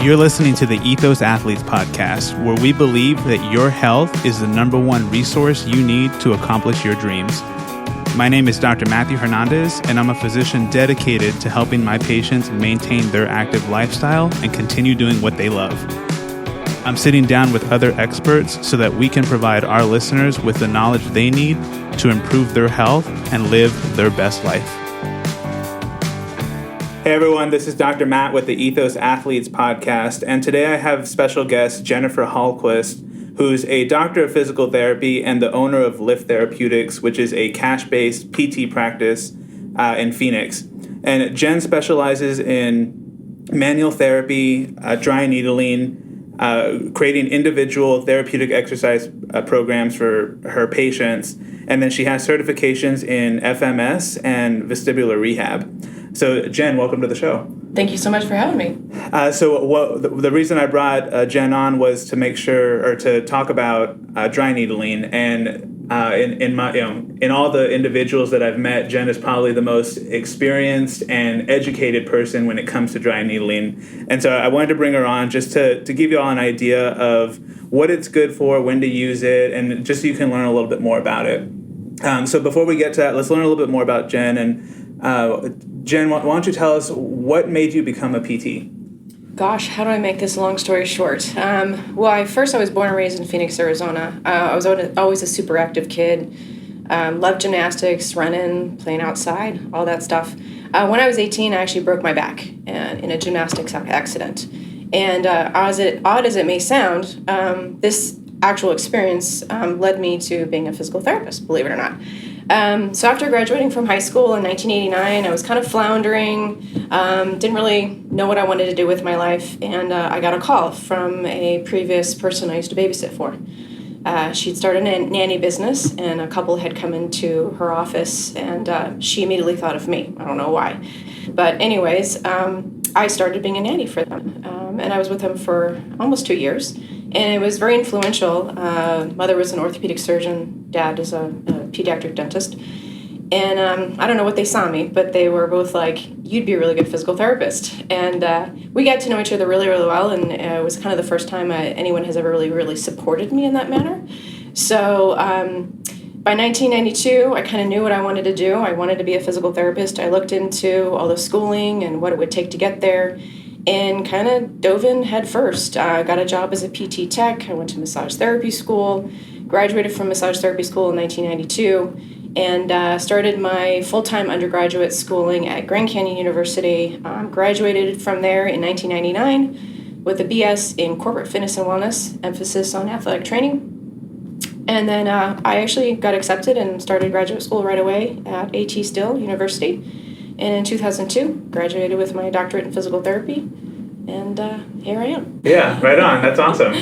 You're listening to the Ethos Athletes Podcast, where we believe that your health is the number one resource you need to accomplish your dreams. My name is Dr. Matthew Hernandez, and I'm a physician dedicated to helping my patients maintain their active lifestyle and continue doing what they love. I'm sitting down with other experts so that we can provide our listeners with the knowledge they need to improve their health and live their best life. Hey everyone, this is Dr. Matt with the Ethos Athletes Podcast, and today I have special guest Jennifer Hallquist, who's a doctor of physical therapy and the owner of Lift Therapeutics, which is a cash-based PT practice in Phoenix. And Jen specializes in manual therapy, dry needling, creating individual therapeutic exercise programs for her patients, and then she has certifications in FMS and vestibular rehab. So, Jen, welcome to the show. Thank you so much for having me. The reason I brought Jen on was to make sure, or to talk about dry needling. And in all the individuals that I've met, Jen is probably the most experienced and educated person when it comes to dry needling. And so I wanted to bring her on just to give you all an idea of what it's good for, when to use it, and just so you can learn a little bit more about it. So before we get to that, let's learn a little bit more about Jen. And Jen, why don't you tell us what made you become a PT? Gosh, how do I make this long story short? I was born and raised in Phoenix, Arizona. I was always a super active kid. Loved gymnastics, running, playing outside, all that stuff. When I was 18, I actually broke my back in a gymnastics accident. And odd as it may sound, this actual experience led me to being a physical therapist, believe it or not. So after graduating from high school in 1989, I was kind of floundering, didn't really know what I wanted to do with my life, and I got a call from a previous person I used to babysit for. She'd started a nanny business, and a couple had come into her office, and she immediately thought of me. I don't know why. But anyways, I started being a nanny for them, and I was with them for almost 2 years. And it was very influential. Mother was an orthopedic surgeon. Dad is a pediatric dentist. And I don't know what they saw me, but they were both like, you'd be a really good physical therapist. And we got to know each other really, really well. And it was kind of the first time anyone has ever really, really supported me in that manner. So by 1992, I kind of knew what I wanted to do. I wanted to be a physical therapist. I looked into all the schooling and what it would take to get there, and kind of dove in head first. I got a job as a PT tech. I went to massage therapy school, graduated from massage therapy school in 1992, and started my full-time undergraduate schooling at Grand Canyon University. Graduated from there in 1999 with a BS in corporate fitness and wellness, emphasis on athletic training. And then I actually got accepted and started graduate school right away at AT Still University. And in 2002, graduated with my doctorate in physical therapy, and here I am. Yeah, right on. That's awesome.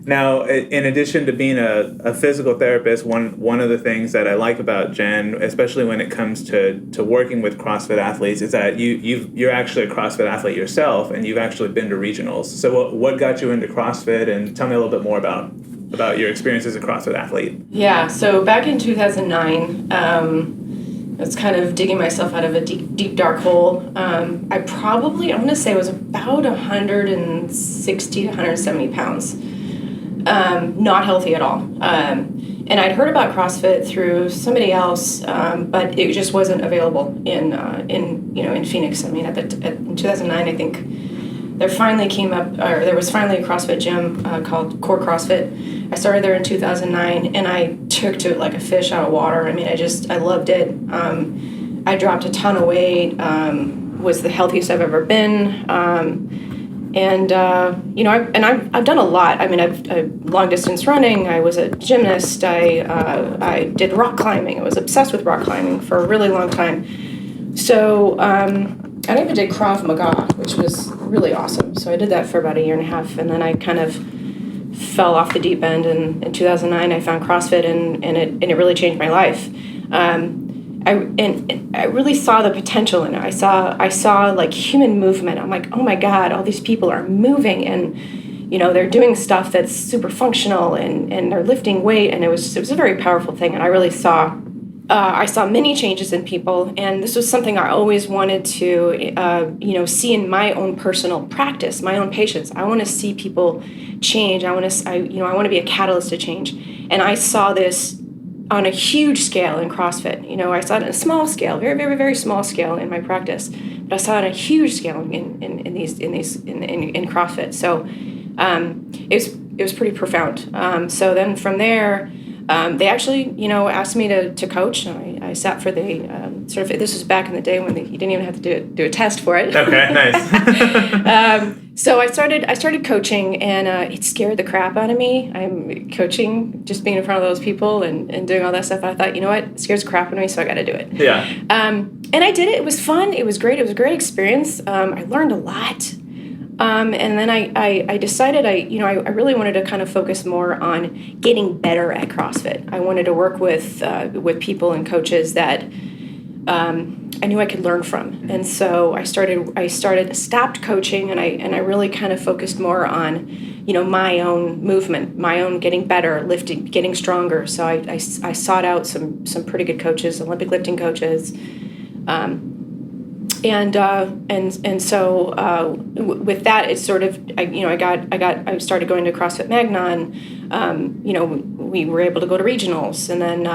Now, in addition to being a physical therapist, one of the things that I like about Jen, especially when it comes to working with CrossFit athletes, is that you're actually a CrossFit athlete yourself, and you've actually been to regionals. So what got you into CrossFit, and tell me a little bit more about your experience as a CrossFit athlete. Yeah, so back in 2009, I was kind of digging myself out of a deep, dark hole. I want to say I was about 160 to 170 pounds. Not healthy at all. And I'd heard about CrossFit through somebody else, but it just wasn't available in Phoenix. I mean, in 2009, I think there was finally a CrossFit gym called Core CrossFit. I started there in 2009, and I took to it like a fish out of water. I mean, I loved it. I dropped a ton of weight, was the healthiest I've ever been. I've done a lot. I mean, I've long distance running. I was a gymnast. I did rock climbing. I was obsessed with rock climbing for a really long time. So I even did Krav Maga, which was really awesome. So I did that for about a year and a half, and then I kind of fell off the deep end. And in 2009, I found CrossFit, and it really changed my life. I really saw the potential in it. I saw like human movement. I'm like, oh my God, all these people are moving, and they're doing stuff that's super functional, and they're lifting weight, and it was a very powerful thing. And I really saw I saw many changes in people, and this was something I always wanted to, see in my own personal practice, my own patients. I want to see people change. I want to be a catalyst to change, and I saw this on a huge scale in CrossFit. I saw it on a small scale, very, very, very small scale in my practice, but I saw it on a huge scale in CrossFit. So it was pretty profound. So then from there. They actually, asked me to coach. I sat for the this was back in the day when you didn't even have to do a test for it. Okay, nice. So I started coaching, and it scared the crap out of me. I'm coaching, just being in front of those people and doing all that stuff. And I thought, you know what, it scares the crap out of me, so I got to do it. Yeah. And I did it. It was fun. It was great. It was a great experience. I learned a lot. And then I decided I really wanted to kind of focus more on getting better at CrossFit. I wanted to work with people and coaches that I knew I could learn from. And so I stopped coaching, and I really kind of focused more on, my own movement, my own getting better, lifting, getting stronger. So I sought out some pretty good coaches, Olympic lifting coaches. And so with that, it's sort of I started going to CrossFit Magnon. We were able to go to regionals, and then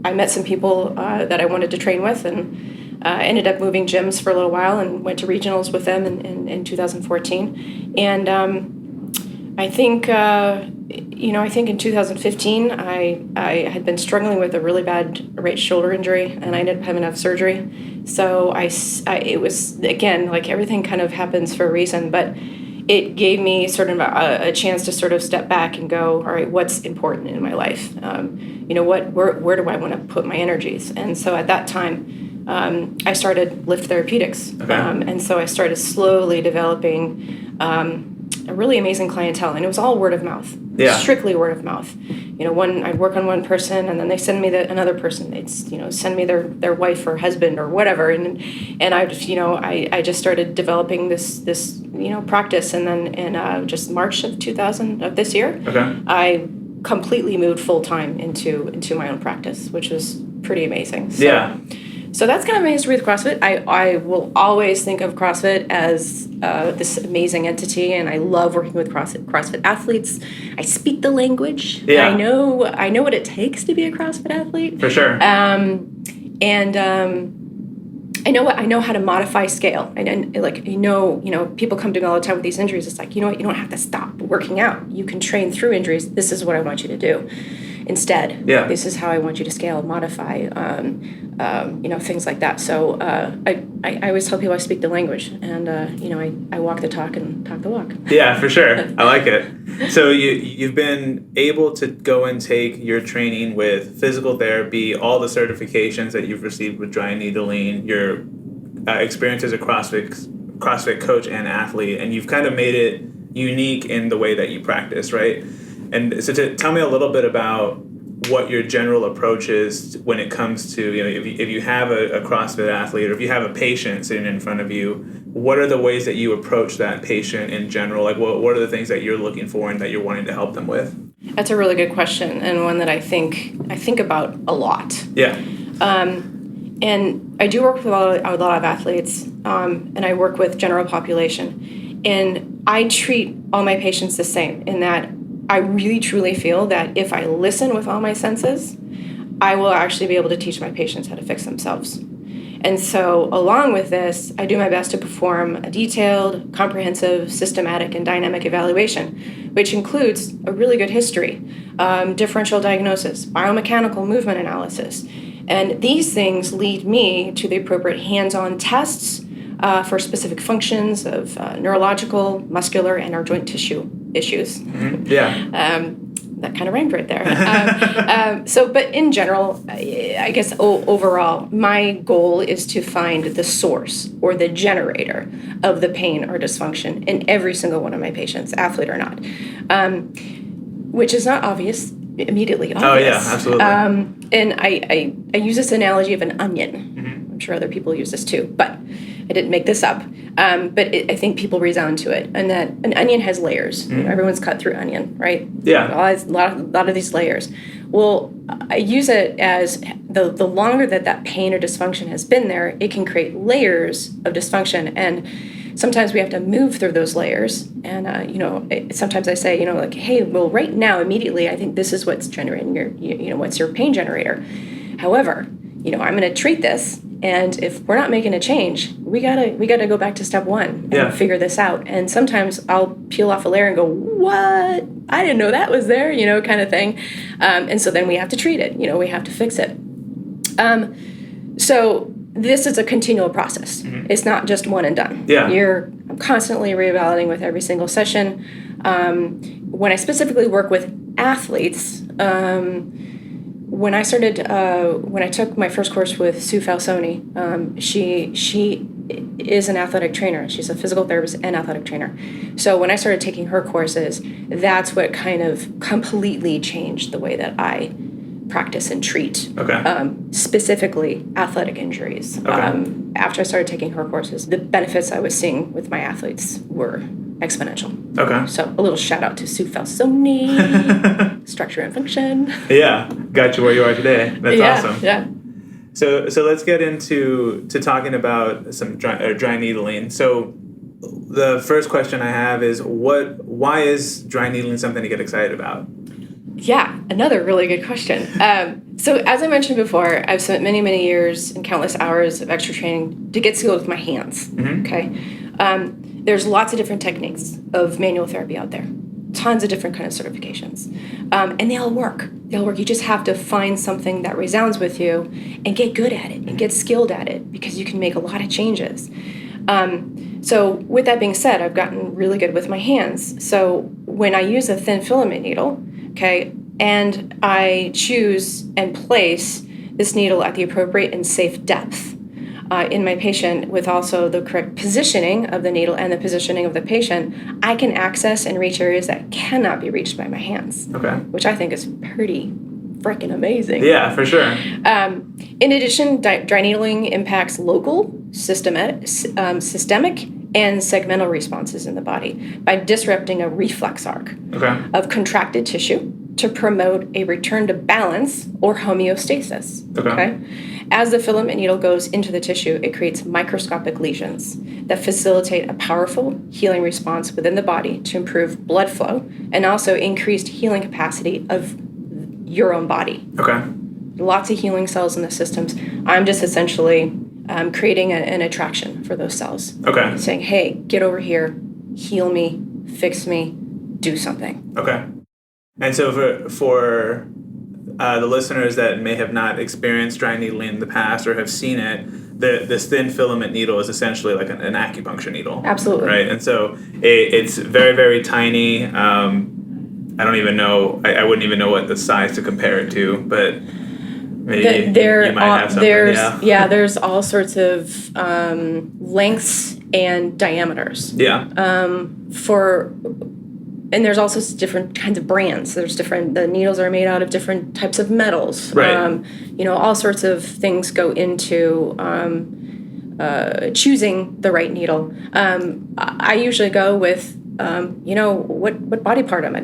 I met some people that I wanted to train with, and ended up moving gyms for a little while and went to regionals with them in 2014. And I think in 2015 I had been struggling with a really bad right shoulder injury, and I ended up having to have surgery. So it was, again, like everything kind of happens for a reason, but it gave me sort of a chance to sort of step back and go, all right, what's important in my life? Where do I want to put my energies? And so at that time, I started Lift Therapeutics. Okay. And so I started slowly developing a really amazing clientele, and it was all word of mouth. Yeah. Strictly word of mouth. I'd work on one person, and then they send me another person. They'd send me their wife or husband or whatever, and I just started developing this practice, and then in just March of this year, okay, I completely moved full time into my own practice, which was pretty amazing. So, yeah. So that's kind of my history with CrossFit. I will always think of CrossFit as this amazing entity, and I love working with CrossFit athletes. I speak the language. Yeah. I know what it takes to be a CrossFit athlete. For sure. I know how to modify scale. And people come to me all the time with these injuries. It's like, you don't have to stop working out. You can train through injuries. This is what I want you to do. Instead, yeah. This is how I want you to scale, modify, things like that. So I always tell people I speak the language, and I walk the talk and talk the walk. Yeah, for sure. I like it. So you've been able to go and take your training with physical therapy, all the certifications that you've received with dry needling, your experience as a CrossFit coach and athlete, and you've kind of made it unique in the way that you practice, right? And so tell me a little bit about what your general approach is when it comes to, if you have a CrossFit athlete, or if you have a patient sitting in front of you, what are the ways that you approach that patient in general? Like, what are the things that you're looking for and that you're wanting to help them with? That's a really good question, and one that I think about a lot. Yeah. And I do work with a lot of athletes, and I work with general population, and I treat all my patients the same in that I really truly feel that if I listen with all my senses, I will actually be able to teach my patients how to fix themselves. And so along with this, I do my best to perform a detailed, comprehensive, systematic, and dynamic evaluation, which includes a really good history, differential diagnosis, biomechanical movement analysis. And these things lead me to the appropriate hands-on tests for specific functions of neurological, muscular, and our joint tissue issues. Mm-hmm. Yeah. That kind of rhymed right there. But in general, I guess overall, my goal is to find the source or the generator of the pain or dysfunction in every single one of my patients, athlete or not, which is not immediately obvious. Oh, yeah, absolutely. And I use this analogy of an onion. Mm-hmm. I'm sure other people use this too. But I didn't make this up. But I think people resound to it, and that an onion has layers. You know, everyone's cut through onion, right? Yeah. A lot of these layers. Well, I use it as the longer that pain or dysfunction has been there, it can create layers of dysfunction, and sometimes we have to move through those layers. And sometimes I say, like, hey, well, right now, immediately, I think this is what's generating what's your pain generator. However, I'm going to treat this, and if we're not making a change, we gotta go back to step one and figure this out. And sometimes I'll peel off a layer and go, what? I didn't know that was there, kind of thing. And so then we have to treat it. We have to fix it. So this is a continual process. Mm-hmm. It's not just one and done. Yeah. You're constantly reevaluating with every single session. When I specifically work with athletes, when I took my first course with Sue Falsoni, she is an athletic trainer. She's a physical therapist and athletic trainer. So when I started taking her courses, that's what kind of completely changed the way that I practice and treat, specifically athletic injuries. Okay. After I started taking her courses, the benefits I was seeing with my athletes were exponential. Okay. So a little shout out to Sue Falsoni, Structure and Function. Yeah, got you where you are today. That's awesome. Yeah. So let's get into talking about some dry needling. So the first question I have is why is dry needling something to get excited about? Yeah, another really good question. So as I mentioned before, I've spent many, many years and countless hours of extra training to get skilled with my hands. Mm-hmm. Okay. There's lots of different techniques of manual therapy out there. Tons of different kind of certifications. And they all work. You just have to find something that resounds with you and get good at it and get skilled at it, because you can make a lot of changes. So with that being said, I've gotten really good with my hands. So when I use a thin filament needle, and I choose and place this needle at the appropriate and safe depth in my patient, with also the correct positioning of the needle and the positioning of the patient, I can access and reach areas that cannot be reached by my hands. Okay. Which I think is pretty freaking amazing. Yeah, for sure. In addition, dry needling impacts local, systemic, and segmental responses in the body by disrupting a reflex arc of contracted tissue to promote a return to balance or homeostasis. Okay. As the filament needle goes into the tissue, it creates microscopic lesions that facilitate a powerful healing response within the body to improve blood flow and also increased healing capacity of your own body. Okay. Lots of healing cells in the systems. I'm just essentially creating an attraction for those cells. Okay. Saying, hey, get over here, heal me, fix me, do something. Okay. And so for the listeners that may have not experienced dry needling in the past or have seen it, this thin filament needle is essentially like an acupuncture needle. Absolutely. Right? And so it's very, very tiny. I don't even know, I wouldn't even know what the size to compare it to, but maybe you might have something. There's all sorts of lengths and diameters. Yeah. And there's also different kinds of brands. The needles are made out of different types of metals. Right. All sorts of things go into choosing the right needle. I usually go with, what body part am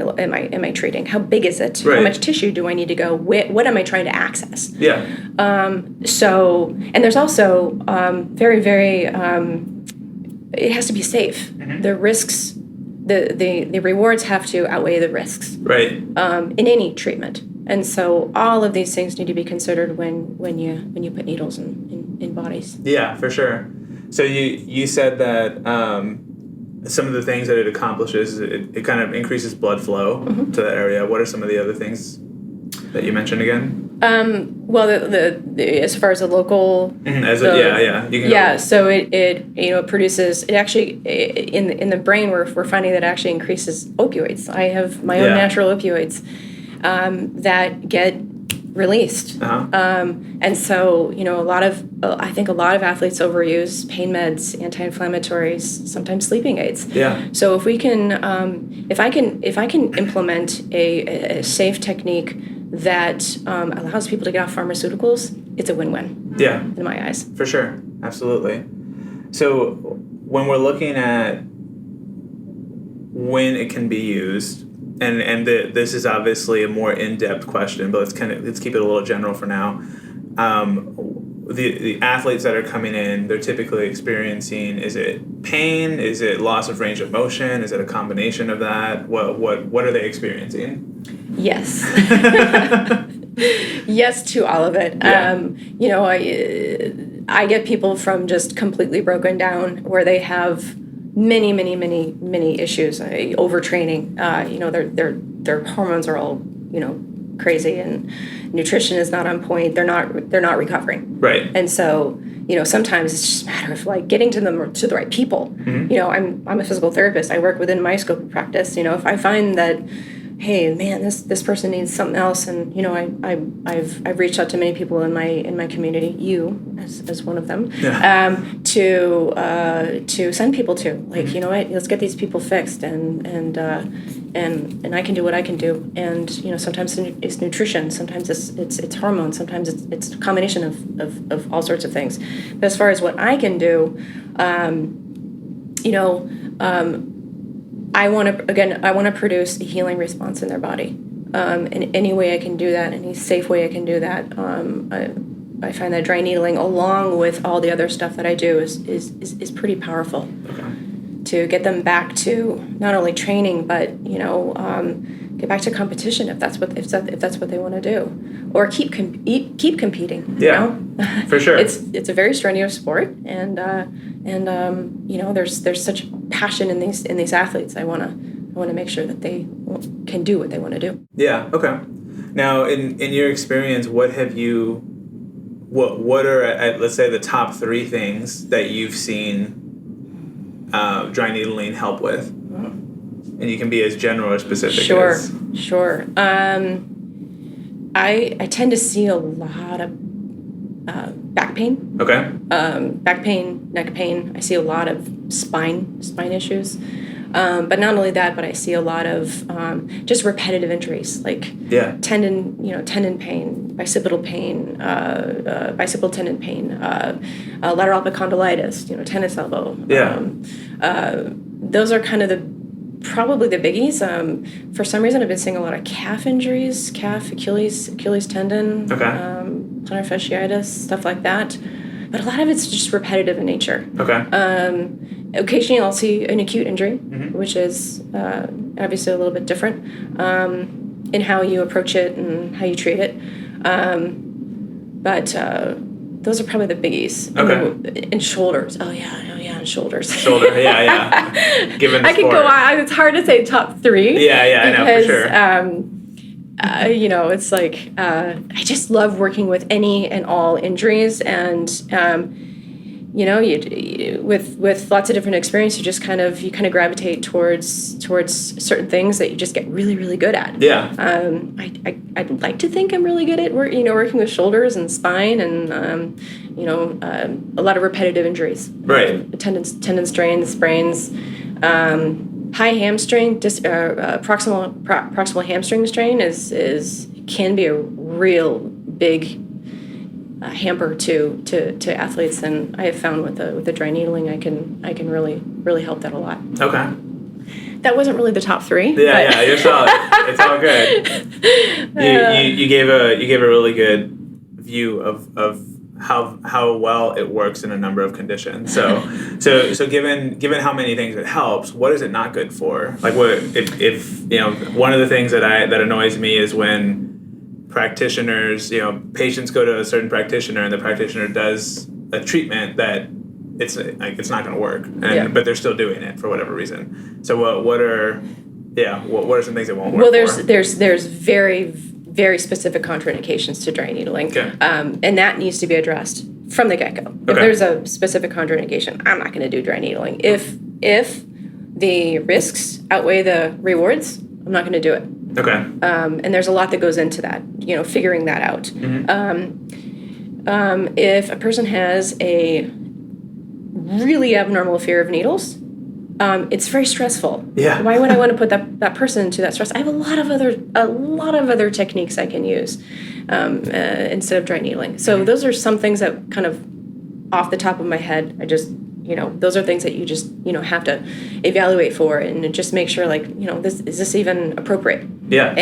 I treating? How big is it? Right. How much tissue do I need to go? What am I trying to access? Yeah. And there's also very, very, it has to be safe. Mm-hmm. The risks, the rewards have to outweigh the risks. Right. In any treatment. And so all of these things need to be considered when you put needles in bodies. Yeah, for sure. So you said that some of the things that it accomplishes, it kind of increases blood flow to that area. What are some of the other things that you mentioned again? Well, the as far as the local, you can so it produces, it actually in the brain we're finding that it actually increases opioids. I have my own natural opioids that get released, and so I think a lot of athletes overuse pain meds, anti-inflammatories, sometimes sleeping aids. Yeah. So if we can, if I can implement a safe technique that allows people to get off pharmaceuticals, it's a win-win. Yeah. In my eyes. For sure. Absolutely. So when we're looking at when it can be used, this is obviously a more in-depth question, but let's keep it a little general for now. The athletes that are coming in, they're typically experiencing, is it pain? Is it loss of range of motion? Is it a combination of that? What are they experiencing? Yes. Yes to all of it. Yeah. I get people from just completely broken down where they have many issues, overtraining. Their hormones are all crazy, and nutrition is not on point. They're not recovering. Right. And so sometimes it's just a matter of like getting to the right people. Mm-hmm. I'm a physical therapist. I work within my scope of practice. If I find that, hey man, this person needs something else, and I've reached out to many people in my community, you as one of them, to send people to, like, mm-hmm. Let's get these people fixed, and I can do what I can do, and sometimes it's nutrition, sometimes it's hormones, sometimes it's a combination of all sorts of things. But as far as what I can do, I want to produce a healing response in their body. In any way I can do that, any safe way I can do that. I find that dry needling, along with all the other stuff that I do, is pretty powerful. Okay. To get them back to not only training, but get back to competition if that's what they want to do, or keep competing. Yeah, for sure. It's a very strenuous sport, and there's such passion in these athletes. I want to make sure that they can do what they want to do. Yeah. Okay. Now, in your experience, what are let's say the top 3 things that you've seen dry needling help with? And you can be as general or specific. Sure. I tend to see a lot of back pain. Okay. Back pain, neck pain. I see a lot of spine issues. But not only that, but I see a lot of just repetitive injuries, like tendon pain, bicipital pain, bicipital tendon pain, lateral epicondylitis, tennis elbow. Yeah. Those are kind of probably the biggies. For some reason, I've been seeing a lot of calf injuries, Achilles tendon, plantar fasciitis, stuff like that. But a lot of it's just repetitive in nature. Okay. Occasionally, I'll see an acute injury, mm-hmm. which is obviously a little bit different in how you approach it and how you treat it. But those are probably the biggies. Okay. And shoulders. Oh yeah, and shoulders. Shoulder, yeah. Given the I could go on. It's hard to say top 3. Yeah, I know, for sure. It's like I just love working with any and all injuries, and with lots of different experience, you just kind of gravitate towards certain things that you just get really, really good at. Yeah. I'd like to think I'm really good at working with shoulders and spine, and a lot of repetitive injuries. Right. Tendon strains, sprains. High hamstring, proximal hamstring strain can be a real big hamper to athletes, and I have found with the dry needling, I can really help that a lot. Okay. That wasn't really the top 3. Yeah, you're solid. It's all good. You gave a really good view of how well it works in a number of conditions. So given how many things it helps, what is it not good for? Like, what if one of the things that annoys me is when practitioners, patients go to a certain practitioner and the practitioner does a treatment that it's not going to work, but they're still doing it for whatever reason. So what are some things that won't work? Well, there's very, very specific contraindications to dry needling, okay. And that needs to be addressed from the get-go. Okay. If there's a specific contraindication, I'm not going to do dry needling. If the risks outweigh the rewards, I'm not going to do it. Okay. And there's a lot that goes into that, figuring that out. Mm-hmm. If a person has a really abnormal fear of needles, it's very stressful. Yeah. Why would I want to put that person into that stress? I have a lot of other techniques I can use instead of dry needling. So those are some things that kind of off the top of my head, I just those are things that you just, have to evaluate for and just make sure, like, is this even appropriate? Yeah.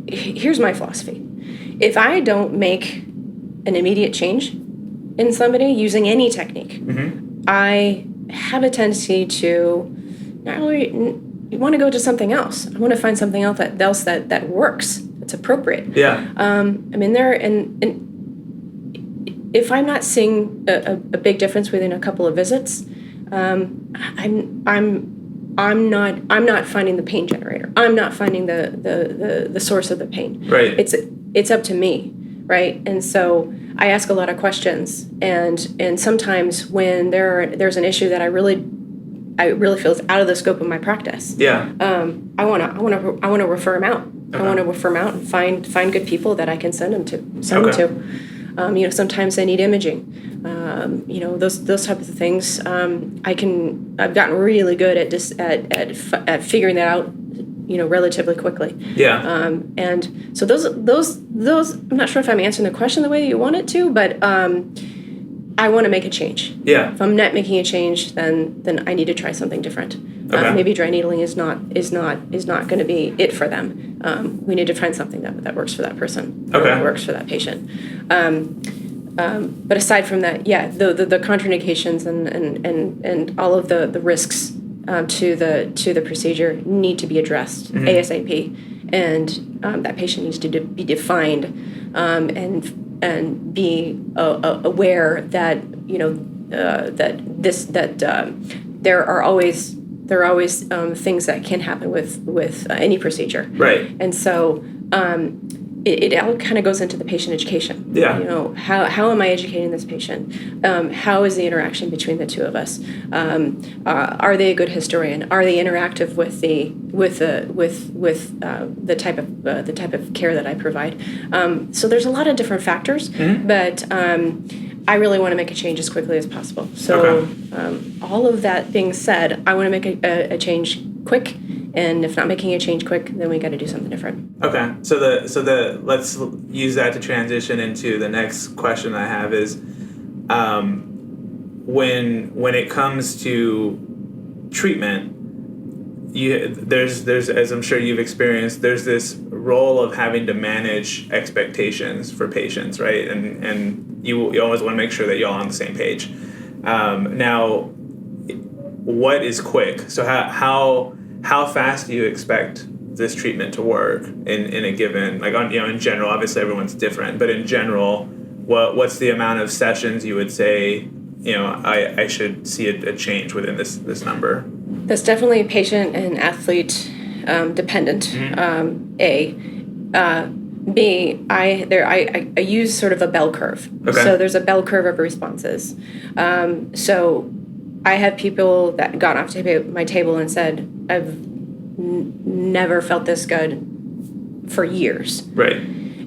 Here's my philosophy. If I don't make an immediate change in somebody using any technique, I have a tendency to not really want to go to something else. I want to find something else that works, that's appropriate. Yeah. If I'm not seeing a big difference within a couple of visits, I'm not finding the pain generator. I'm not finding the source of the pain. Right. It's up to me, right? And so I ask a lot of questions, and sometimes when there's an issue that I really feel is out of the scope of my practice. Yeah. I want to refer them out. Okay. I want to refer them out and find good people that I can send them to. Sometimes they need imaging. Those types of things. I've gotten really good at figuring that out, relatively quickly. Yeah. And so those, I'm not sure if I'm answering the question the way that you want it to, but I want to make a change. Yeah. If I'm not making a change, then I need to try something different. Okay. Maybe dry needling is not going to be it for them. We need to find something that works for that person. Okay. That works for that patient. But aside from that, yeah, the contraindications and all of the risks to the procedure need to be addressed ASAP, and that patient needs to be defined and be aware that there are always things that can happen with any procedure. Right. And so it all kind of goes into the patient education. Yeah. How am I educating this patient? How is the interaction between the two of us? Are they a good historian? Are they interactive with the type of care that I provide? So there's a lot of different factors, but I really want to make a change as quickly as possible. So all of that being said, I want to make a change quick. And if not making a change quick, then we got to do something different. Okay. So let's use that to transition into the next question I have is, when it comes to treatment, there's as I'm sure you've experienced, there's this role of having to manage expectations for patients, right? And you always want to make sure that you're all on the same page. Now, what is quick? So how fast do you expect this treatment to work in a given, like in general? Obviously everyone's different, but in general, what's the amount of sessions you would say I should see a change within this number? That's definitely patient and athlete dependent. B, I use sort of a bell curve. Okay. So there's a bell curve of responses. So I have people that got off my table and said, I've never felt this good for years. Right.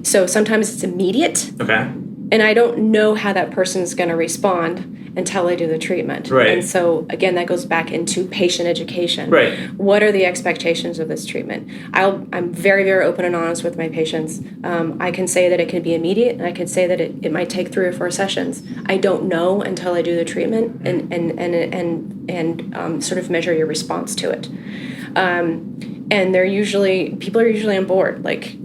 So sometimes it's immediate. Okay. And I don't know how that person's going to respond until I do the treatment. Right. And so, again, that goes back into patient education. Right. What are the expectations of this treatment? I'm very, very open and honest with my patients. I can say that it can be immediate, and I can say that it might take 3 or 4 sessions. I don't know until I do the treatment and sort of measure your response to it. And people are usually on board. Like,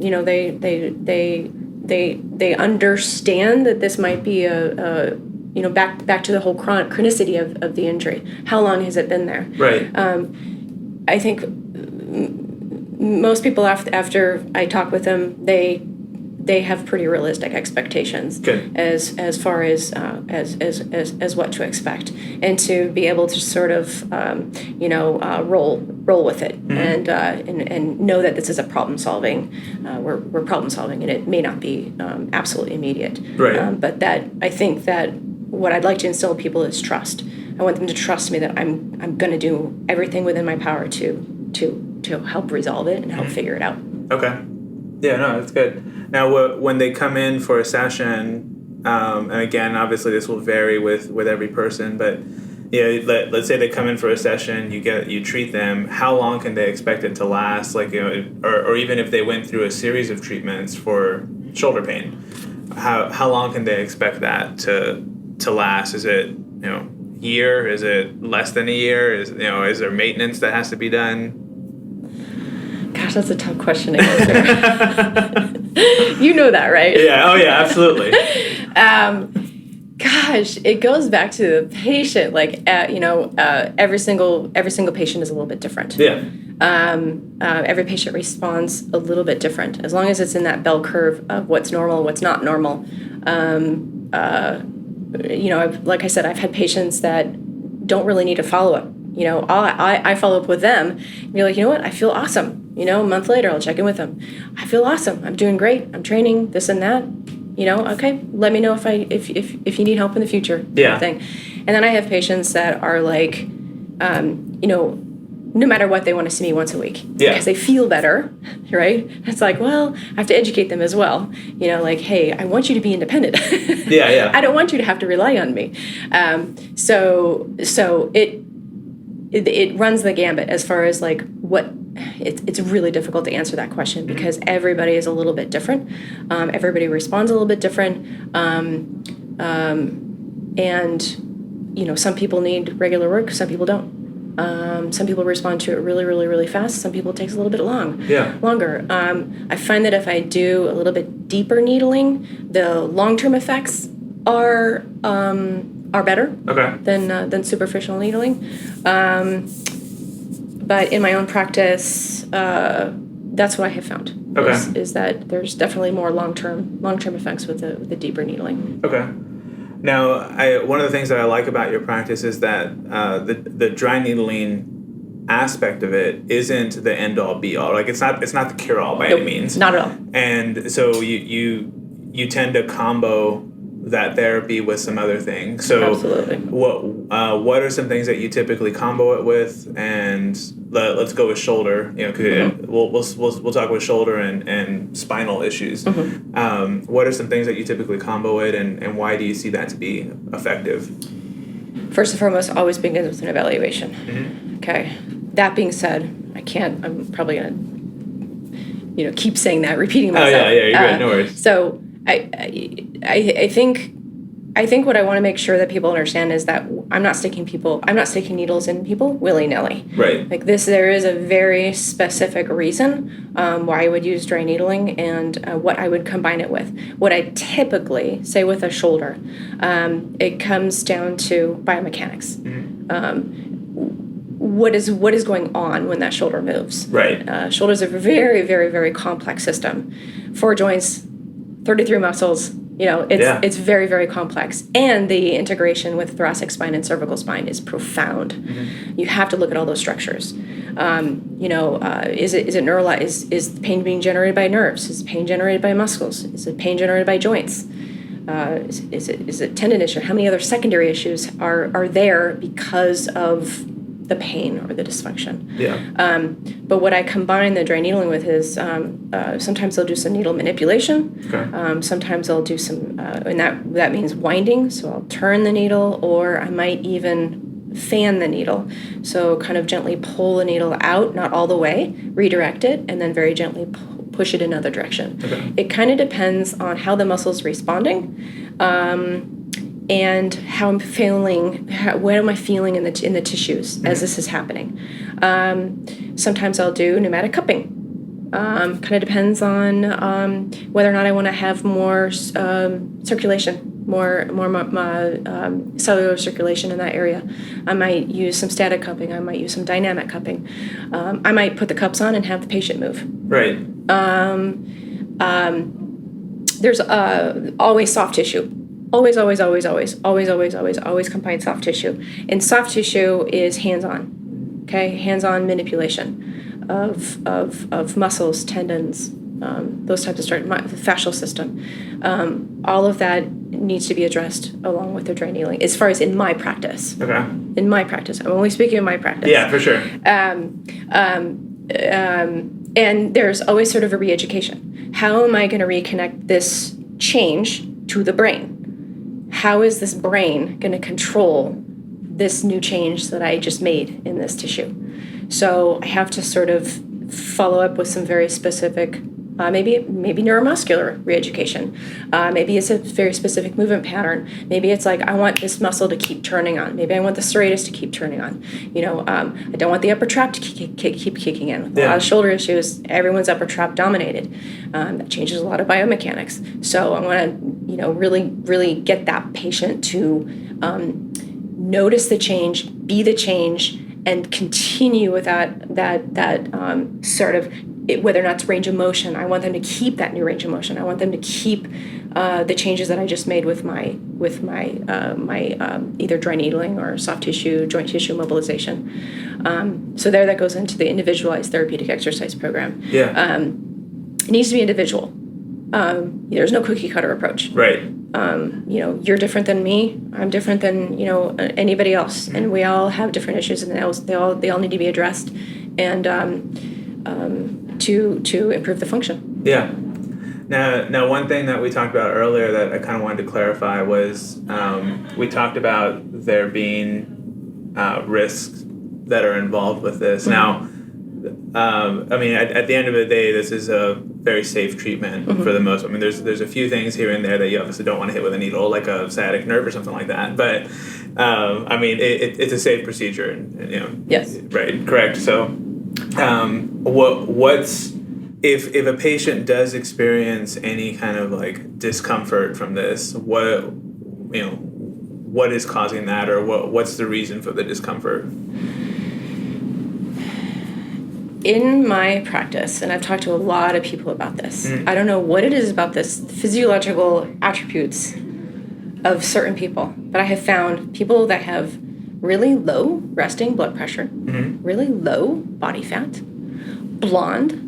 they understand that this might be back to the whole chronicity of the injury. How long has it been there? Right. I think most people after I talk with them, they have pretty realistic expectations. Good. as far as what to expect, and to be able to sort of roll with it, and know that this is a problem solving. We're problem solving, and it may not be absolutely immediate. Right. But that I think that what I'd like to instill in people is trust. I want them to trust me that I'm going to do everything within my power to help resolve it and help figure it out. Okay. Yeah, no, that's good. Now, when they come in for a session, and again, obviously this will vary with every person, but let's say they come in for a session, you treat them. How long can they expect it to last? Like, or even if they went through a series of treatments for shoulder pain, how long can they expect that to last? Is it, year? Is it less than a year? Is there maintenance that has to be done? Gosh, that's a tough question to answer. You know that, right? Yeah. Oh, yeah. Absolutely. Gosh, it goes back to the patient. Like, every single patient is a little bit different. Yeah. Every patient responds a little bit different. As long as it's in that bell curve of what's normal, what's not normal. Like I said, I've had patients that don't really need a follow-up. I follow up with them and be like, you know what, I feel awesome. A month later, I'll check in with them. I feel awesome. I'm doing great. I'm training this and that. Okay, let me know if you need help in the future. Yeah. Thing. And then I have patients that are like, no matter what, they want to see me once a week. Yeah. Because they feel better, right? It's like, well, I have to educate them as well. Like, hey, I want you to be independent. Yeah. I don't want you to have to rely on me. So it runs the gambit as far as like what. It's really difficult to answer that question because everybody is a little bit different. Everybody responds a little bit different. And some people need regular work, some people don't. Some people respond to it really, really, really fast. Some people it takes a little bit longer. I find that if I do a little bit deeper needling, the long-term effects are better than superficial needling. But in my own practice, that's what I have found. Is that there's definitely more long-term effects with the deeper needling. Okay. Now, one of the things that I like about your practice is that the dry needling aspect of it isn't the end-all be-all. Like it's not the cure-all by any means. Not at all. And so you tend to combo that therapy with some other things. So absolutely. What are some things that you typically combo it with? And let's go with shoulder. We'll talk with shoulder and spinal issues. Mm-hmm. What are some things that you typically combo it, and why do you see that to be effective? First and foremost, always begins with an evaluation. Mm-hmm. Okay. That being said, I'm probably gonna keep saying that, repeating myself. Oh yeah, you're good. No worries. So I think what I want to make sure that people understand is that I'm not sticking needles in people willy-nilly. Right. Like there is a very specific reason why I would use dry needling and what I would combine it with. What I typically say with a shoulder, it comes down to biomechanics. Mm-hmm. What is going on when that shoulder moves? Right. Shoulders are a very, very, very complex system. 4 joints, 33 muscles. It's very, very complex. And the integration with thoracic spine and cervical spine is profound. Mm-hmm. You have to look at all those structures. Is it neuralized? Is the pain being generated by nerves? Is the pain generated by muscles? Is it pain generated by joints? Is it tendon issue? How many other secondary issues are there because of the pain or the dysfunction? Yeah. But what I combine the dry needling with is sometimes I'll do some needle manipulation. Okay. Sometimes I'll do some, and that means winding. So I'll turn the needle, or I might even fan the needle. So kind of gently pull the needle out, not all the way, redirect it, and then very gently push it in another direction. Okay. It kind of depends on how the muscle's responding. And how I'm feeling, what am I feeling in the tissues as this is happening. Sometimes I'll do pneumatic cupping. Kind of depends on whether or not I want to have more circulation, more cellular circulation in that area. I might use some static cupping. I might use some dynamic cupping. I might put the cups on and have the patient move. Right. There's always soft tissue. Always combine soft tissue. And soft tissue is hands-on, okay? Hands-on manipulation of muscles, tendons, those types of structure, the fascial system. All of that needs to be addressed along with the dry needling, as far as in my practice. Okay. In my practice. I'm only speaking of my practice. Yeah, for sure. And there's always sort of a re-education. How am I going to reconnect this change to the brain? How is this brain going to control this new change that I just made in this tissue? So I have to sort of follow up with some very specific Maybe neuromuscular reeducation. Maybe it's a very specific movement pattern. Maybe it's like, I want this muscle to keep turning on. Maybe I want the serratus to keep turning on. I don't want the upper trap to keep kicking in. With a lot of shoulder issues, everyone's upper trap dominated. That changes a lot of biomechanics. So I want to, really, really get that patient to notice the change, be the change, and continue with that sort of, whether or not it's range of motion. I want them to keep that new range of motion. I want them to keep the changes that I just made with my either dry needling or soft tissue, joint tissue mobilization. So that goes into the individualized therapeutic exercise program. Yeah. It needs to be individual. There's no cookie cutter approach. Right. You're different than me. I'm different than anybody else, and we all have different issues, and they all need to be addressed, and to improve the function. Yeah. Now, one thing that we talked about earlier that I kind of wanted to clarify was we talked about there being risks that are involved with this. Now, at the end of the day, this is a very safe treatment for the most. There's a few things here and there that you obviously don't want to hit with a needle, like a sciatic nerve or something like that. But it's a safe procedure, and Yes. Right. Correct. So, what's if a patient does experience any kind of like discomfort from this, what is causing that, or what's the reason for the discomfort? In my practice, and I've talked to a lot of people about this, I don't know what it is about this physiological attributes of certain people, but I have found people that have really low resting blood pressure, really low body fat, blonde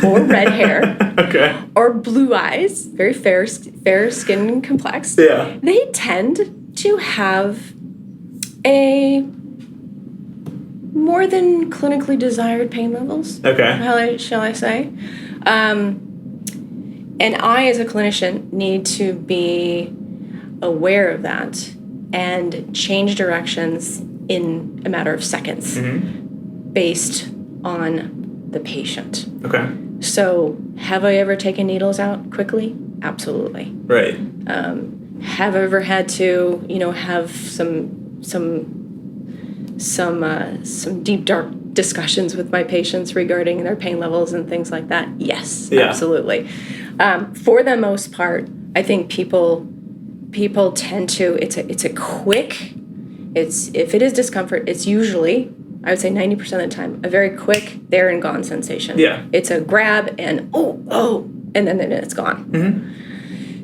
or red hair, okay, or blue eyes, very fair skin complex. Yeah. They tend to have a more than clinically desired pain levels. Okay. Shall I say? And I, as a clinician, need to be aware of that and change directions in a matter of seconds based on the patient. Okay. So, have I ever taken needles out quickly? Absolutely. Right. Have I ever had to, have some deep, dark discussions with my patients regarding their pain levels and things like that? Yes, absolutely. For the most part, I think people tend to, it's a quick, if it is discomfort, it's usually, I would say 90% of the time, a very quick there and gone sensation. Yeah. It's a grab and oh, and then it's gone. Mm-hmm.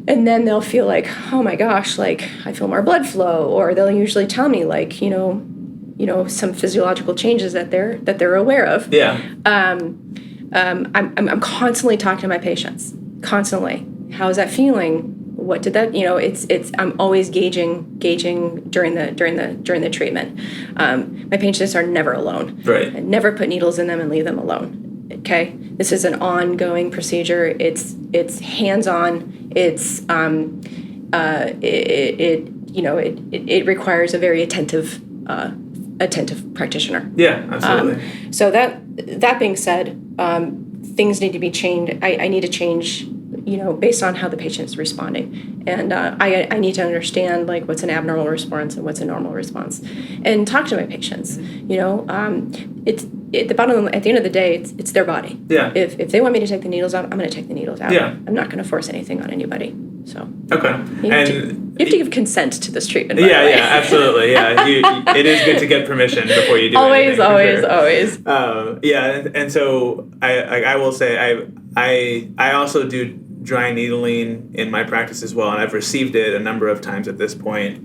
And then they'll feel like, oh my gosh, like I feel more blood flow, or they'll usually tell me like, some physiological changes that they're aware of. Yeah. I'm constantly talking to my patients. Constantly. How is that feeling? What did that? It's. I'm always gauging during the treatment. My patients are never alone. Right. I never put needles in them and leave them alone. Okay. This is an ongoing procedure. It's hands-on. It's it requires a very attentive practitioner. Yeah, absolutely. So that being said, things need to be changed. I need to change, based on how the patient is responding, and I need to understand like what's an abnormal response and what's a normal response, and talk to my patients. It's at the end of the day, it's their body. Yeah. If they want me to take the needles out, I'm going to take the needles out. Yeah. I'm not going to force anything on anybody. So. Okay. You have to give consent to this treatment. Yeah, absolutely. Yeah, it is good to get permission before you do anything. Always. And so I will say I also do dry needling in my practice as well, and I've received it a number of times at this point.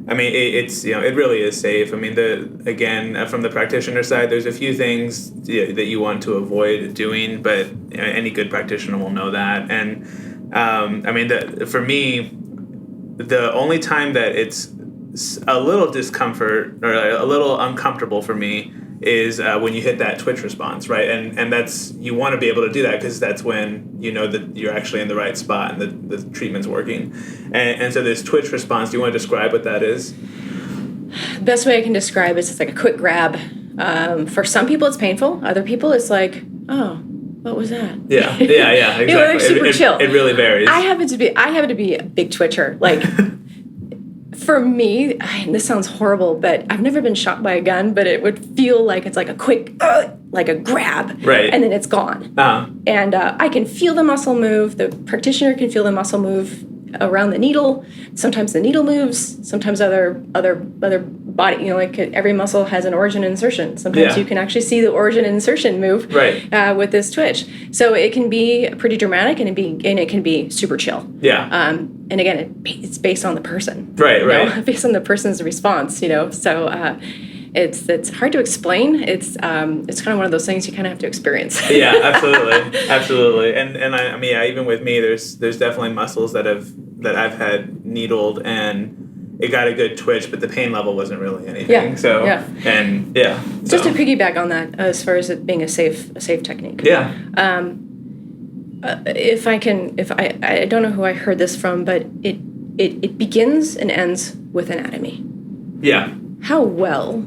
It's it really is safe. From the practitioner side, there's a few things that you want to avoid doing, but any good practitioner will know that. And for me, the only time that it's a little discomfort or a little uncomfortable for me is when you hit that twitch response, right? And that's, you want to be able to do that because that's when you know that you're actually in the right spot and the treatment's working. And so this twitch response, do you want to describe what that is? Best way I can describe it is it's like a quick grab. For some people it's painful. Other people it's like, oh, what was that? Yeah, exactly. They're super chill. It really varies. I happen to be a big twitcher. Like, for me, and this sounds horrible, but I've never been shot by a gun, but it would feel like it's like a quick, like a grab, right, and then it's gone. Uh-huh. And I can feel the muscle move. The practitioner can feel the muscle move around the needle. Sometimes the needle moves. Sometimes other body, like every muscle has an origin and insertion. Sometimes you can actually see the origin and insertion move with this twitch. So it can be pretty dramatic, and it can be super chill. Yeah. And again, it's based on the person. Right. Based on the person's response. So it's hard to explain. It's kind of one of those things you kind of have to experience. Yeah, absolutely. And I mean, even with me, there's definitely muscles that I've had needled and it got a good twitch, but the pain level wasn't really anything. Yeah. So Just to piggyback on that, as far as it being a safe technique. Yeah. I don't know who I heard this from, but it begins and ends with anatomy. Yeah. How well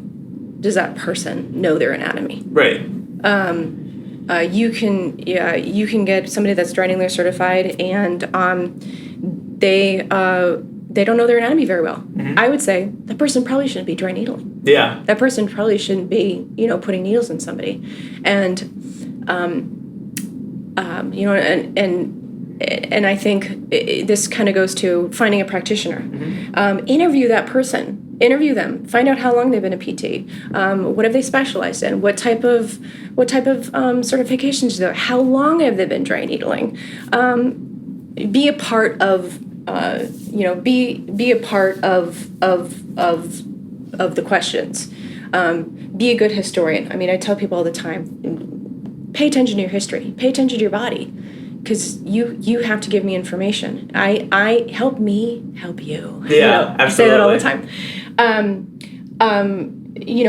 does that person know their anatomy? Right. You can get somebody that's dry needling certified, and they don't know their anatomy very well. Mm-hmm. I would say that person probably shouldn't be dry needling. Yeah. That person probably shouldn't be, putting needles in somebody, and and I think this kind of goes to finding a practitioner. Mm-hmm. Interview that person. Interview them. Find out how long they've been a PT. What have they specialized in? What type of certifications do they have? How long have they been dry needling? Be a part of be a part of the questions. Be a good historian. I mean, I tell people all the time, pay attention to your history. Pay attention to your body, because you have to give me information. I help me help you. Yeah, absolutely. I say that all the time.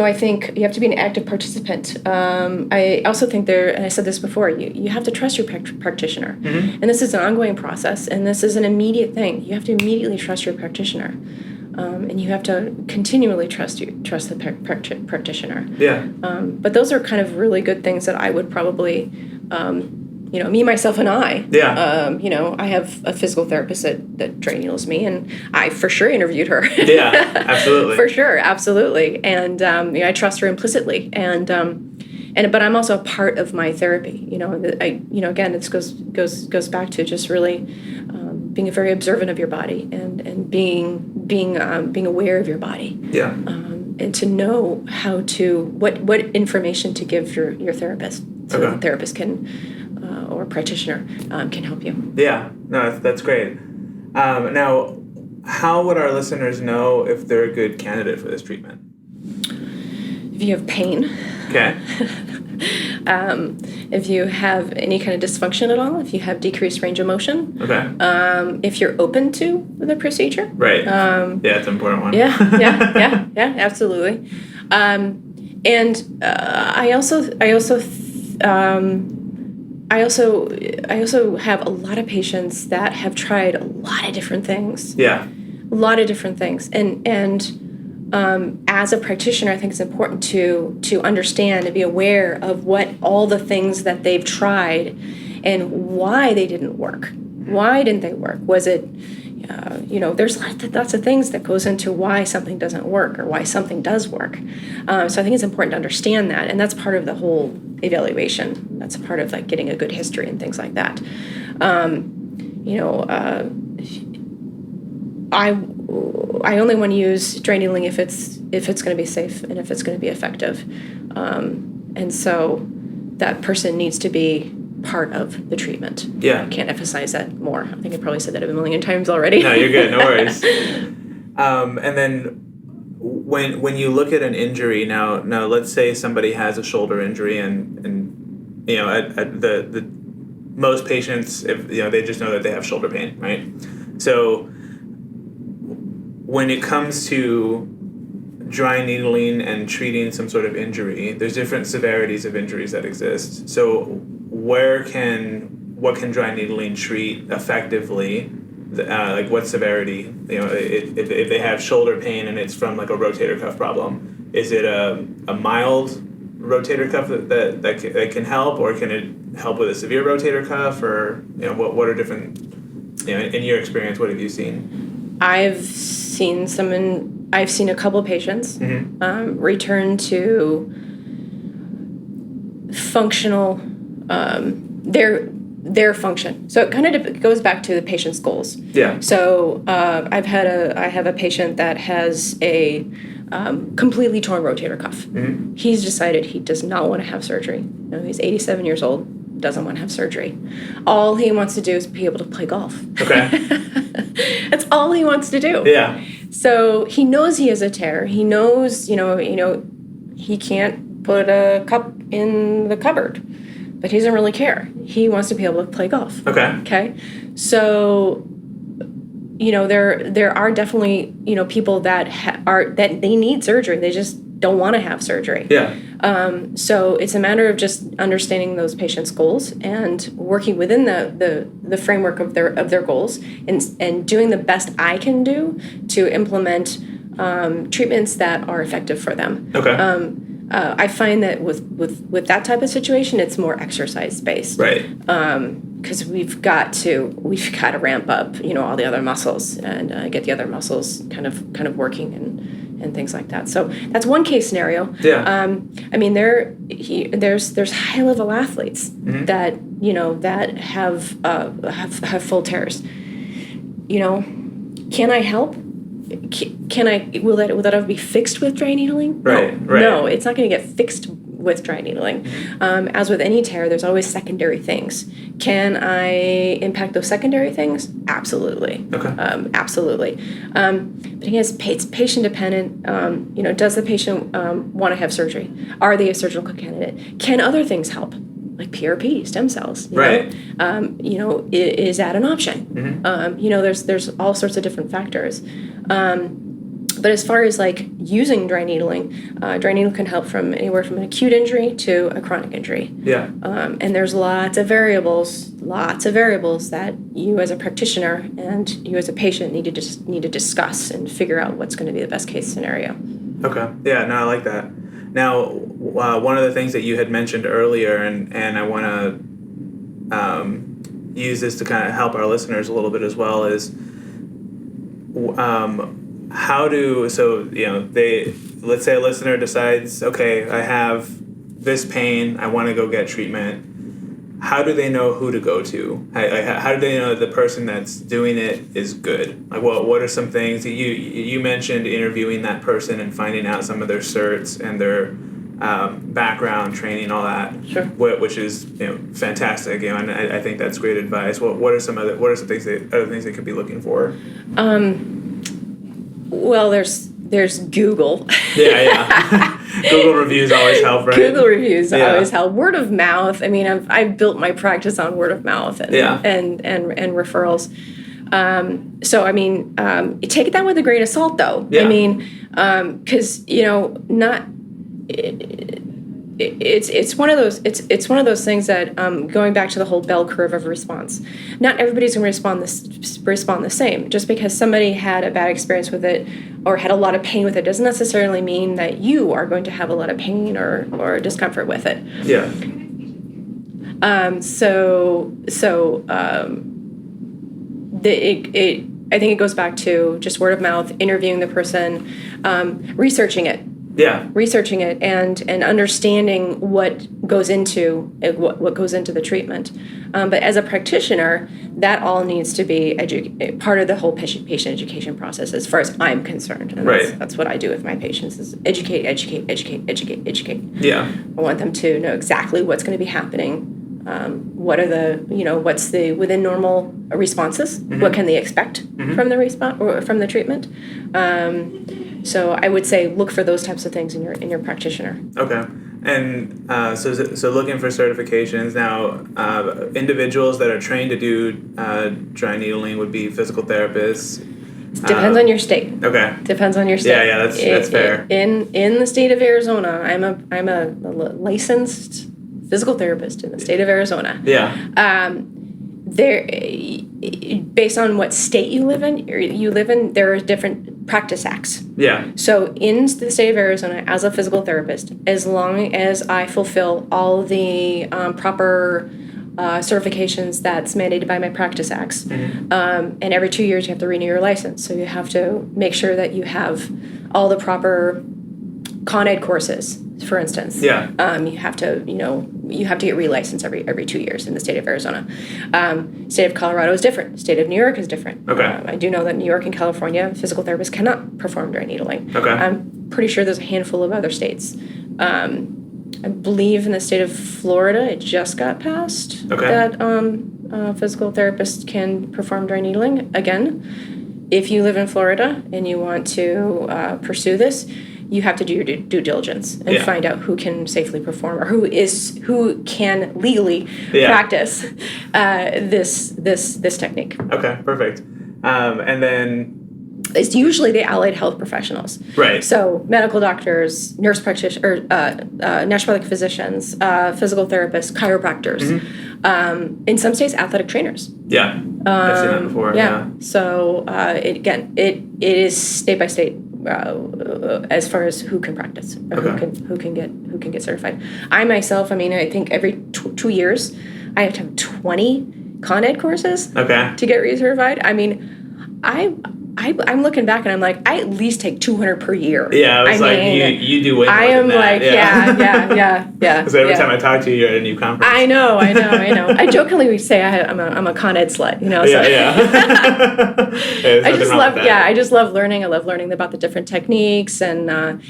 I think you have to be an active participant. I also think and I said this before, you have to trust your practitioner. Mm-hmm. And this is an ongoing process, and this is an immediate thing. You have to immediately trust your practitioner. And you have to continually trust the practitioner. Yeah. But those are kind of really good things that I would probably, me, myself, and I. Yeah. I have a physical therapist that dry needles me, and I for sure interviewed her. Yeah, absolutely. For sure, absolutely. And I trust her implicitly, but I'm also a part of my therapy. Again, this goes back to just really being very observant of your body and being aware of your body. Yeah. And to know what information to give your therapist, so the therapist can. Or practitioner can help you. Yeah, no, that's great. Now, how would our listeners know if they're a good candidate for this treatment? If you have pain. Okay. If you have any kind of dysfunction at all, if you have decreased range of motion. Okay. If you're open to the procedure. Right. It's an important one. Yeah, absolutely. I also have a lot of patients that have tried a lot of different things. Yeah. A lot of different things. And as a practitioner, I think it's important to understand and be aware of what all the things that they've tried and why they didn't work. Why didn't they work? Was it, there's lots of things that goes into why something doesn't work or why something does work. So I think it's important to understand that, and that's part of the whole evaluation. That's a part of getting a good history and things like that. I only want to use dry needling if it's going to be safe and if it's going to be effective, and so that person needs to be part of the treatment. Yeah, I can't emphasize that more. I think I probably said that a million times already. No, you're good. No worries. And then when you look at an injury now, let's say somebody has a shoulder injury, and at the most patients, if they just know that they have shoulder pain, right? So when it comes to dry needling and treating some sort of injury, there's different severities of injuries that exist. So what can dry needling treat effectively? What severity? If they have shoulder pain and it's from a rotator cuff problem, is it a mild rotator cuff that can help, or can it help with a severe rotator cuff, or what are different, in your experience, what have you seen? I've seen a couple patients return to functional, their function. So it kind of goes back to the patient's goals. Yeah. So I have a patient that has a completely torn rotator cuff. Mm-hmm. He's decided he does not want to have surgery. He's 87 years old, doesn't want to have surgery. All he wants to do is be able to play golf. Okay. That's all he wants to do. Yeah. So he knows he has a tear. He knows, he can't put a cup in the cupboard, but he doesn't really care. He wants to be able to play golf. Okay. Okay. So, there are definitely, people that that they need surgery. They just don't want to have surgery. Yeah. So it's a matter of just understanding those patients' goals and working within the framework of their goals and doing the best I can do to implement treatments that are effective for them. Okay. I find that with that type of situation, it's more exercise based. Right. Because we've got to ramp up, all the other muscles and get the other muscles kind of working and things like that. So that's one case scenario. Yeah. There's high level athletes that that have full tears. Can I help? Will that be fixed with dry needling? Right. No, it's not going to get fixed with dry needling. As with any tear, there's always secondary things. Can I impact those secondary things? Absolutely. Okay. Absolutely. But again, it's patient dependent. Does the patient want to have surgery? Are they a surgical candidate? Can other things help? Like PRP, stem cells, right? Is that an option? There's all sorts of different factors. But as far as like using dry needling can help from anywhere from an acute injury to a chronic injury. Yeah. And there's lots of variables that you as a practitioner and you as a patient need to discuss and figure out what's going to be the best case scenario. Okay. Yeah. No, I like that. Now, one of the things that you had mentioned earlier, and I want to use this to kind of help our listeners a little bit as well, is let's say a listener decides, okay, I have this pain, I want to go get treatment. How do they know who to go to? How do they know that the person that's doing it is good? Like, what are some things that you mentioned interviewing that person and finding out some of their certs and their background, training, all that. Sure. Which is fantastic. And I think that's great advice. What are some things they could be looking for? Well, there's Google. Yeah. Google reviews always help, right? Google reviews always help. Word of mouth. I mean, I've built my practice on word of mouth and referrals. So I mean, take that with a grain of salt, though. Yeah. I mean, because it's one of those things that going back to the whole bell curve of response. Not everybody's going to respond the same. Just because somebody had a bad experience with it or had a lot of pain with it doesn't necessarily mean that you are going to have a lot of pain or discomfort with it. Yeah. I think it goes back to just word of mouth, interviewing the person, researching it. Yeah. Researching it and understanding what goes into the treatment. But as a practitioner, that all needs to be part of the whole patient education process as far as I'm concerned. And right. That's what I do with my patients is educate. Yeah. I want them to know exactly what's going to be happening. What are what's the within normal responses? Mm-hmm. What can they expect from the response or from the treatment? So I would say look for those types of things in your practitioner. Okay, and so looking for certifications now. Individuals that are trained to do dry needling would be physical therapists. Depends on your state. Okay. Depends on your state. Yeah, that's fair. In the state of Arizona, I'm a licensed physical therapist in the state of Arizona. Yeah. Based on what state you live in, there are different practice acts. Yeah. So in the state of Arizona, as a physical therapist, as long as I fulfill all the proper certifications that's mandated by malpractice acts. And every 2 years you have to renew your license. So you have to make sure that you have all the proper Con Ed courses, for instance. Yeah. You have to get relicensed every 2 years in the state of Arizona. State of Colorado is different. State of New York is different. Okay. I do know that New York and California, physical therapists cannot perform dry needling. Okay. I'm pretty sure there's a handful of other states. I believe in the state of Florida, it just got passed that physical therapists can perform dry needling. Again, if you live in Florida and you want to pursue this, you have to do your due diligence and find out who can safely perform or who can legally practice this technique. Okay, perfect. And then it's usually the allied health professionals. Right. So medical doctors, nurse practitioners, naturopathic physicians, physical therapists, chiropractors. In some states, athletic trainers. Yeah, I've seen that before. Yeah. So it is state by state as far as who can practice or who can get certified. I myself, I think every 2 years, I have to have 20 Con Ed courses to get recertified. I'm looking back and I'm like, I at least take 200 per year. Yeah, you do way more than that. Yeah. Because every time I talk to you, you're at a new conference. I know. I jokingly say I'm a Con Ed slut, So. I just love learning. I love learning about the different techniques and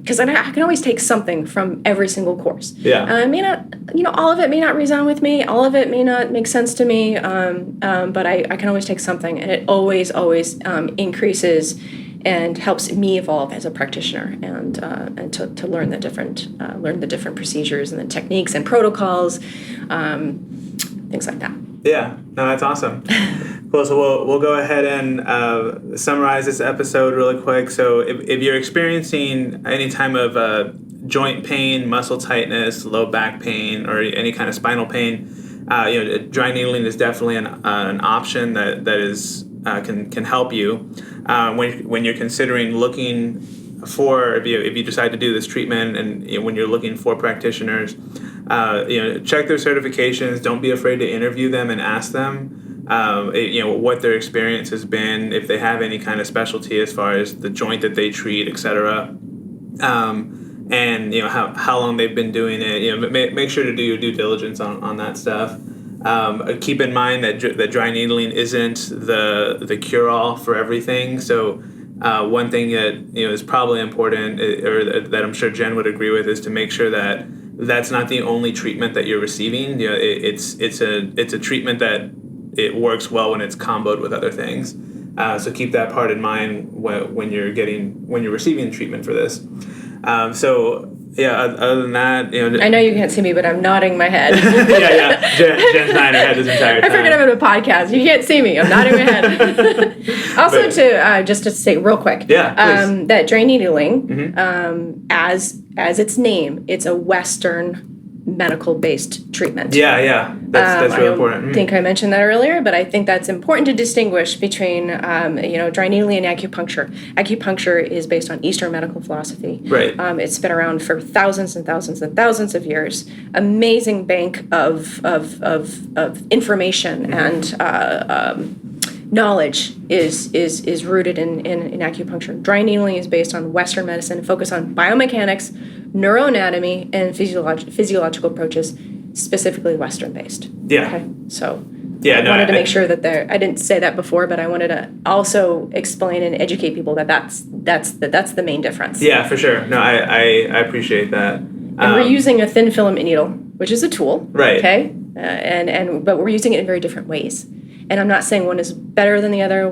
because I can always take something from every single course. Yeah. I may not, all of it may not resound with me. All of it may not make sense to me. But I can always take something, and it always increases and helps me evolve as a practitioner and to learn the different procedures and the techniques and protocols, things like that. Yeah, no, that's awesome. Cool. So we'll go ahead and summarize this episode really quick. So if you're experiencing any time of joint pain, muscle tightness, low back pain, or any kind of spinal pain, dry needling is definitely an option that is can help you when you're considering looking for if you decide to do this treatment and when you're looking for practitioners. Check their certifications. Don't be afraid to interview them and ask them, what their experience has been, if they have any kind of specialty as far as the joint that they treat, etc. And how long they've been doing it. Make sure to do your due diligence on that stuff. Keep in mind that dry needling isn't the cure-all for everything. So one thing that is probably important, or that I'm sure Jen would agree with, is to make sure that that's not the only treatment that you're receiving. It's a treatment that it works well when it's comboed with other things. So keep that part in mind when you're receiving treatment for this. Other than that, I know you can't see me, but I'm nodding my head. Jen's nodding her head this entire time. I forget I'm in a podcast. You can't see me. I'm nodding my head. Also, just to say real quick, that dry needling, as its name, it's a Western medical-based treatment. That's really important. I think I mentioned that earlier, but I think that's important to distinguish between dry needling and acupuncture. Acupuncture is based on Eastern medical philosophy. Right. It's been around for thousands and thousands and thousands of years. Amazing bank of information and knowledge is rooted in acupuncture. Dry needling is based on Western medicine, focus on biomechanics, neuroanatomy, and physiological approaches, specifically Western based. Yeah. Okay. So I wanted to make sure that I didn't say that before, but I wanted to also explain and educate people that's the main difference. Yeah, for sure. No, I appreciate that. And we're using a thin filament needle, which is a tool. Right. Okay. But we're using it in very different ways. And I'm not saying one is better than the other.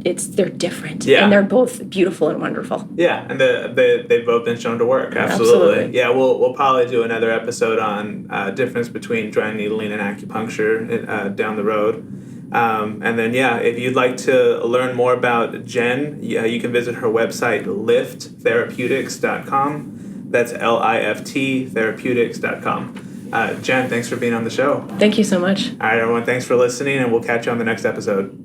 They're different. Yeah. And they're both beautiful and wonderful. Yeah, and they've both been shown to work. Absolutely. Yeah, we'll probably do another episode on difference between dry needling and acupuncture down the road. And then, if you'd like to learn more about Jen, you can visit her website, lifttherapeutics.com. That's LIFT therapeutics.com. Jen, thanks for being on the show. Thank you so much. All right, everyone, thanks for listening, and we'll catch you on the next episode.